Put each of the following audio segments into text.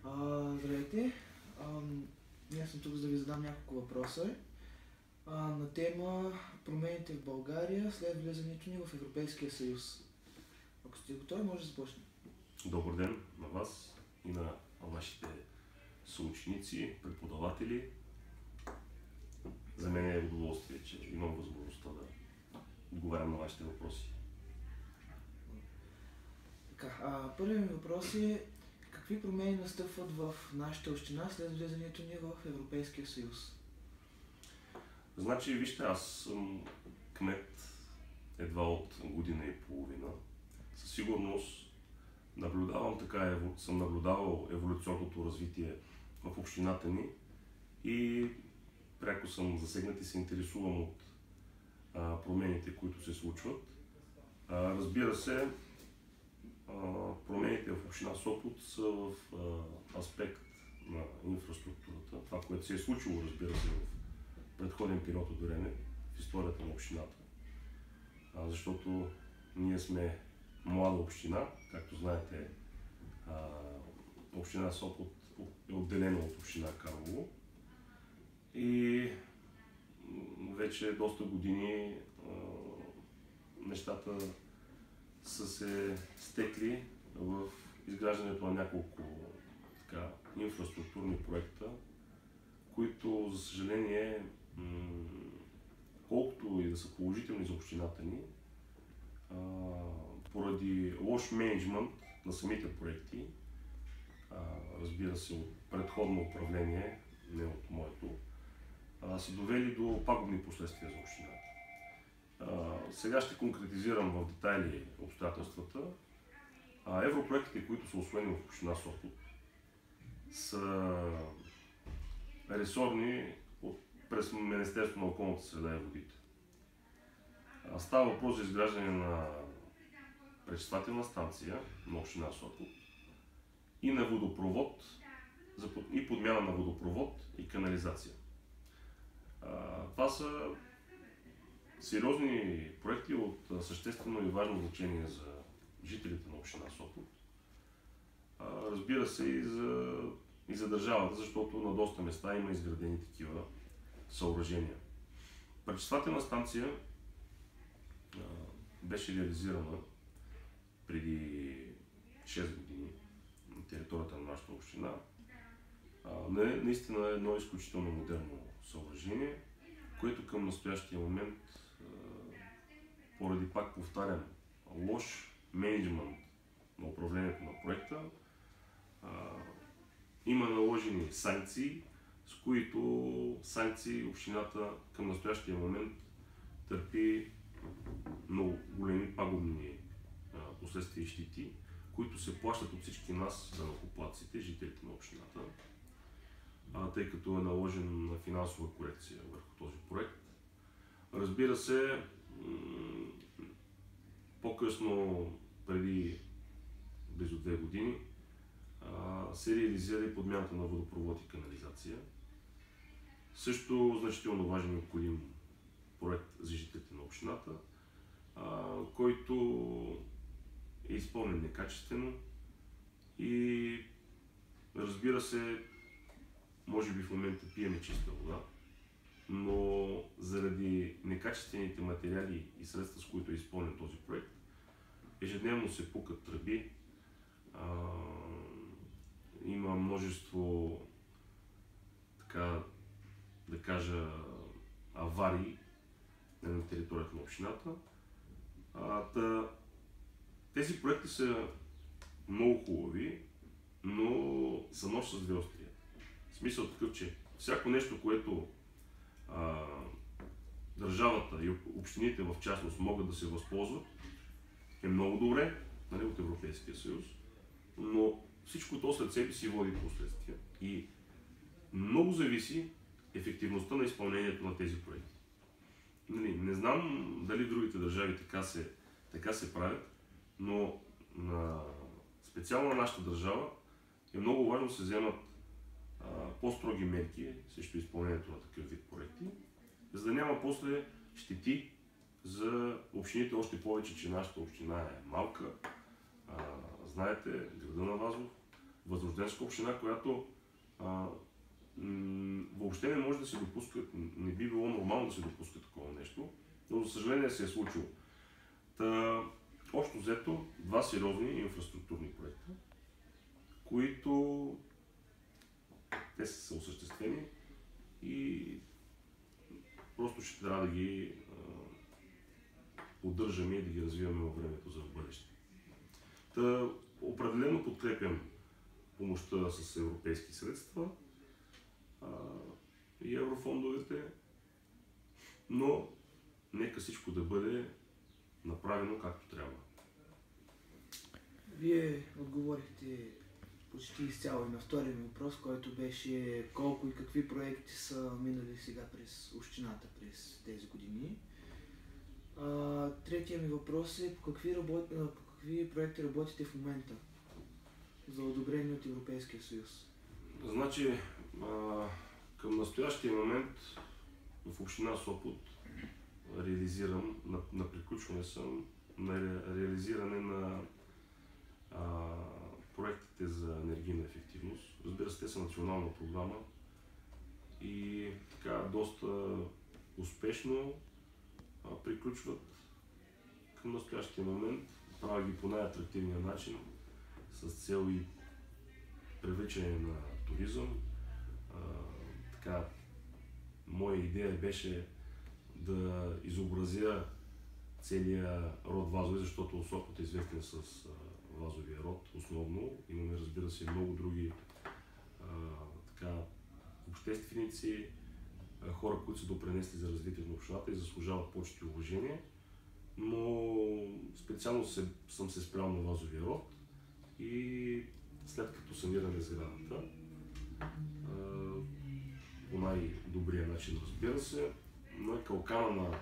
Здравейте! Аз съм тук за да ви задам няколко въпроса на тема промените в България след влизането ни в Европейския съюз. Ако сте готови, може да започнем. Добър ден на вас и на нашите съученици, преподаватели. За мен е удоволствие, че имам възможността да отговарям на вашите въпроси. Първият ми въпрос е: какви промени настъпват в нашата община след влизането ни в Европейския съюз? Значи, вижте, аз съм кмет едва от година и половина. Със сигурност съм наблюдавал еволюционното развитие в общината ни и пряко съм засегнат и се интересувам от промените, които се случват. Разбира се, промените в община Сопот са в аспект на инфраструктурата. Това, което се е случило, разбира се, в предходен период от време в историята на общината. Защото ние сме млада община, както знаете, община Сопот е отделена от община Карлово и вече доста години нещата са се стекли в изграждането на няколко инфраструктурни проекта, които, за съжаление, колкото и да са положителни за общината ни, поради лош мениджмънт на самите проекти, разбира се от предходно управление, не от моето, са довели до пагубни последствия за общината. Сега ще конкретизирам в детайли обстоятелствата. Европроектите, които са усвоени в община Сопот, са ресорни през Министерството на околната среда и водите. Става въпрос за изграждане на пречиствателна станция на община Сопот и на водопровод, и подмяна на водопровод и канализация. Това са сериозни проекти от съществено и важно значение за жителите на община Сопот. Разбира се и за държавата, защото на доста места има изградени такива съоръжения. Пречиствателна станция беше реализирана преди 6 години на територията на нашата община. Наистина е едно изключително модерно съоръжение, което към настоящия момент, поради, пак повтарям, лош мениджмънт на управлението на проекта, има наложени санкции, с които санкции общината към настоящия момент търпи много големи пагубни последствия и щети, които се плащат от всички нас, данъкоплатците, жителите на общината, тъй като е наложена финансова корекция върху този проект. Разбира се, по-късно, преди близо 2 години, се реализира и подмяната на водопровод и канализация. Също значително важен и необходим проект за жителите на общината, който е изпълнен некачествено и, разбира се, може би в момента пиеме чиста вода, но заради некачествените материали и средства, с които е изпълнен този проект, ежедневно се пукат тръби, има множество, така да кажа, аварии на територията на общината. Тези проекти са много хубави, но са нож с две острия. В смисъл такъв, че всяко нещо, което държавата и общините в частност могат да се възползват, е много добре, нали, от Европейския съюз, но всичко то след себе си води последствия и много зависи ефективността на изпълнението на тези проекти. Не знам дали другите държави така се правят, но специално на нашата държава е много важно да се вземат по-строги мерки срещу изпълнението на такъв вид проекти, за да няма после щети за общините, още повече, че нашата община е малка. Знаете, града на Вазов възрожденска община, която въобще не може да се допуска, не би било нормално да се допуска такова нещо, но за съжаление се е случило. Общо взето, два сериозни инфраструктурни проекта, които те са осъществени и просто ще трябва да ги поддържаме и да ги развиваме във времето за бъдеще. Определено подкрепям помощта с европейски средства и еврофондовете, но нека всичко да бъде направено както трябва. Вие отговорихте почти изцяло и на втория ми въпрос, който беше колко и какви проекти са минали сега през общината през тези години. Третия ми въпрос е по какви проекти работите в момента за одобрение от Европейския съюз? Значи, към настоящия момент в община Сопот реализирам, на приключване съм, на реализиране на проектите за енергийна ефективност. Разбира се, те са национална програма и така доста успешно приключват към настоящия момент. Правя ги по най-атрактивния начин с цел и привличане на туризъм. Така, моя идея беше да изобразя целия род вазови, защото Сопот е известен с вазовия род основно. Имаме, разбира се, много други общественици, хора, които са допринесли за развитието на общината и заслужават почет и уважение. Но специално съм се спрял на вазовия род и след като санираме сградата, по най-добрия начин, разбира се, на калкана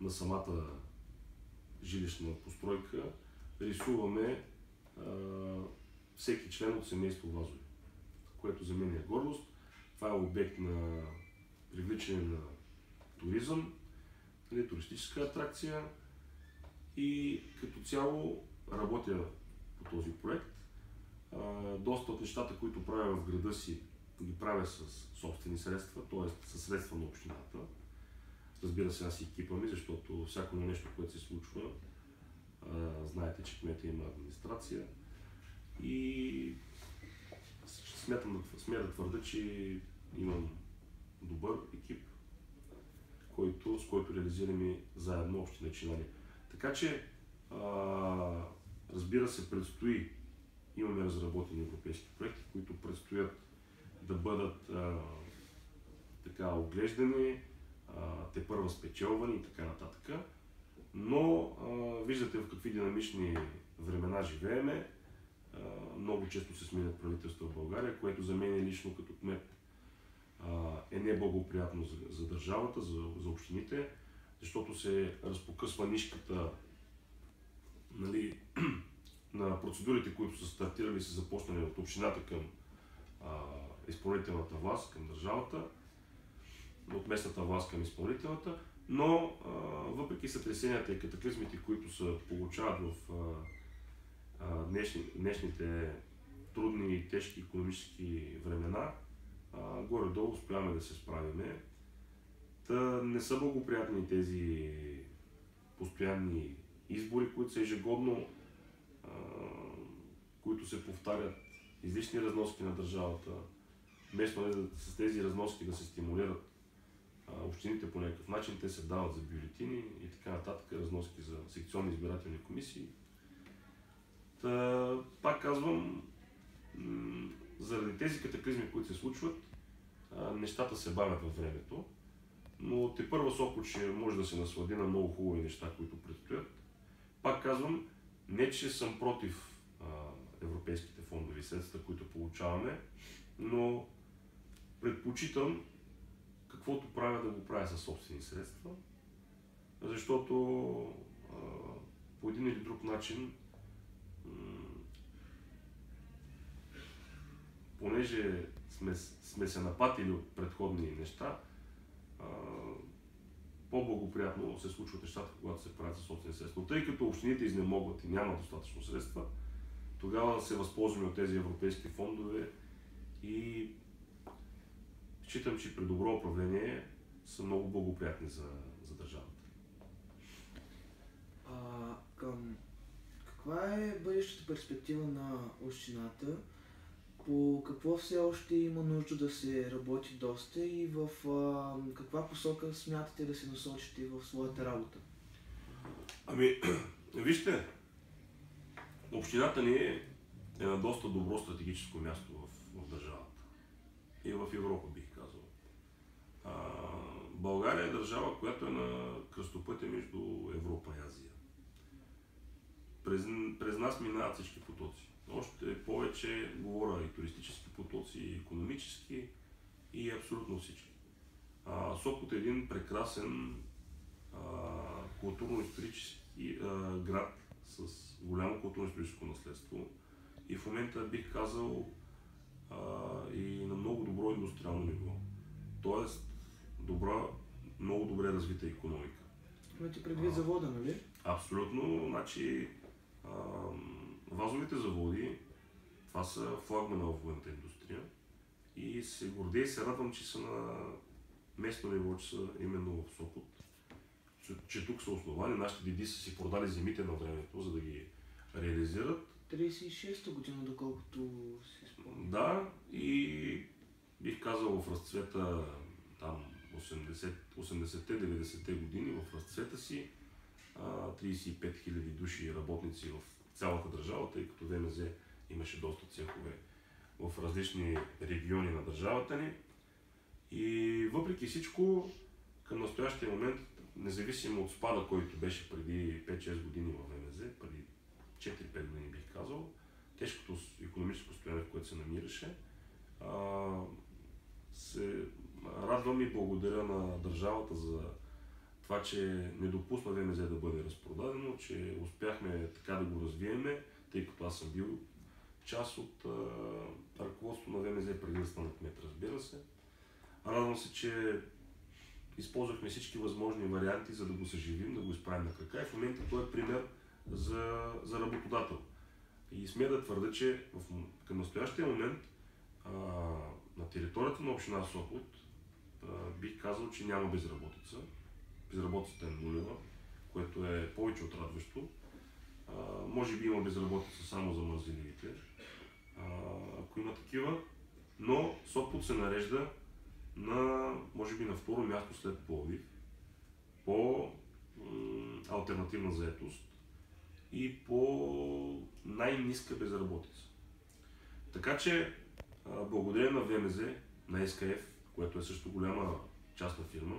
на самата жилищна постройка рисуваме всеки член от семейство вазови, което за мен е гордост. Това е обект на привличане на туризъм, туристическа атракция и като цяло работя по този проект. Доста от нещата, които правя в града си, ги правя с собствени средства, т.е. със средства на общината. Разбира се, аз и екипа ми, защото всяко нещо, което се случва, знаете, че кмета има администрация и смея да твърда, че имам добър екип, с който реализираме заедно общи начинания. Така че, разбира се, имаме разработени европейски проекти, които предстоят да бъдат оглеждани, тепърва спечелвани и така нататък. Но виждате в какви динамични времена живееме. Много често се сменят правителства в България, което за мен лично като кмет е неблагоприятно за държавата, за общините, защото се разпокъсва нишката, нали, на процедурите, които са стартирали и са започнали от общината към изпълнителната власт, към държавата, от местната власт към изпълнителната, но въпреки сътресенията и катаклизмите, които се получават в днешните трудни и тежки икономически времена, горе-долу успяваме да се справиме. Не са благоприятни тези постоянни избори, които са ежегодно, които се повтарят, излишни разноски на държавата, вместо с тези разноски да се стимулират общините по някакъв начин, те се дават за бюлетини и така нататък, разноски за секционни избирателни комисии. Пак казвам, заради тези катаклизми, които се случват, нещата се бавят във времето, но тепърва Сопот ще може да се наслади на много хубави неща, които предстоят. Пак казвам, не че съм против европейските фондови средства, които получаваме, но предпочитам каквото правя да го правя със собствени средства, защото по един или друг начин, понеже сме се напатили от предходни неща, по-благоприятно се случват нещата, когато се правят със собствени средства. Но тъй като общините изнемогват и нямат достатъчно средства, тогава да се възползваме от тези европейски фондове и считам, че при добро управление са много благоприятни за държавата. Каква е бъдещата перспектива на общината? По какво все още има нужда да се работи доста и в каква посока смятате да се насочите в своята работа? Вижте, общината ни е на доста добро стратегическо място в държавата. И в Европа, бих казал. България е държава, която е на кръстопътя между Европа и Азия. През нас минават всички потоци. Още повече говоря и туристически потоци, и икономически, и абсолютно всички. Сопот е един прекрасен културно-исторически град с голямо културно-историческо наследство и в момента бих казал и на много добро индустриално ниво. Тоест много добре развита икономика. Имате предвид завода, нали? Абсолютно. Значи, вазовите заводи, това са флагмана в военната индустрия и се гордея и се радвам, че са на местно ниво, че са именно в Сопот. Че тук са основани, нашите деди са си продали земите на времето, за да ги реализират. 36-та година, доколкото си спомням. Да, и бих казал в разцвета там 80-те, 90-те години, в разцвета си 35 000 души работници в цялата държава, тъй като ВМЗ имаше доста цехове в различни региони на държавата ни. И въпреки всичко, към настоящия момент, независимо от спада, който беше преди 5-6 години в ВМЗ, преди 4-5 години бих казал, тежкото икономическо състояние, в което се намираше, се радвам и благодаря на държавата за това, че не допусна ВМЗ да бъде разпродадено, че успяхме така да го развиеме, тъй като аз съм бил част от ръководството на ВМЗ преди да стана кмет, разбира се. Радвам се, че използвахме всички възможни варианти, за да го съживим, да го изправим на крака и в момента той е пример за работодател. И смея да твърда, че към настоящия момент на територията на община Сопот бих казал, че няма безработица. Безработицата е нулева, което е повече от радващо. Може би има безработица само за мързеливите, ако има такива, но Сопот се нарежда може би на второ място след Пловдив по алтернативна заетост и по най-ниска безработица. Така че благодарение на ВМЗ, на СКФ, което е също голяма частна фирма,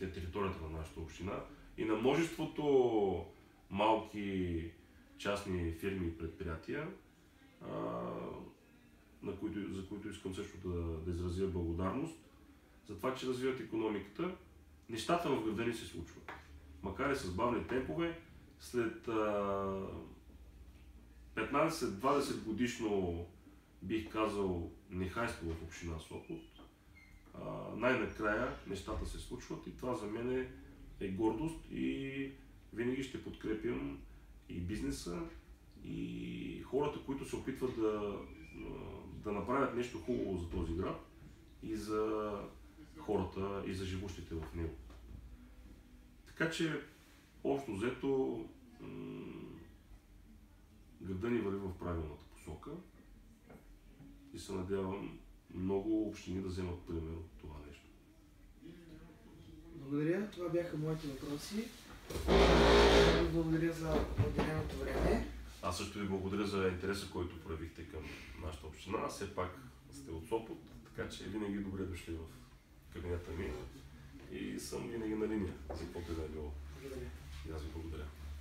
е територията на нашата община и на множеството малки частни фирми и предприятия, за които искам също да изразя благодарност, за това, че развиват икономиката. Нещата в града ни се случват. Макар и с бавни темпове, след 15-20 годишно, бих казал, нехайство в община Сопот, най-накрая нещата се случват и това за мен е гордост и винаги ще подкрепям и бизнеса, и хората, които се опитват да направят нещо хубаво за този град и за хората и за живущите в него. Така че, общо взето, града ни върви в правилната посока и се надявам много общини да вземат пример от това нещо. Благодаря. Това бяха моите въпроси. Благодаря за отделеното време. Аз също ви благодаря за интереса, който проявихте към нашата община. Все пак сте от Сопот, така че винаги добре дошли в кабинета ми и съм винаги на линия, за каквото и да е било. Благодаря. И аз ви благодаря.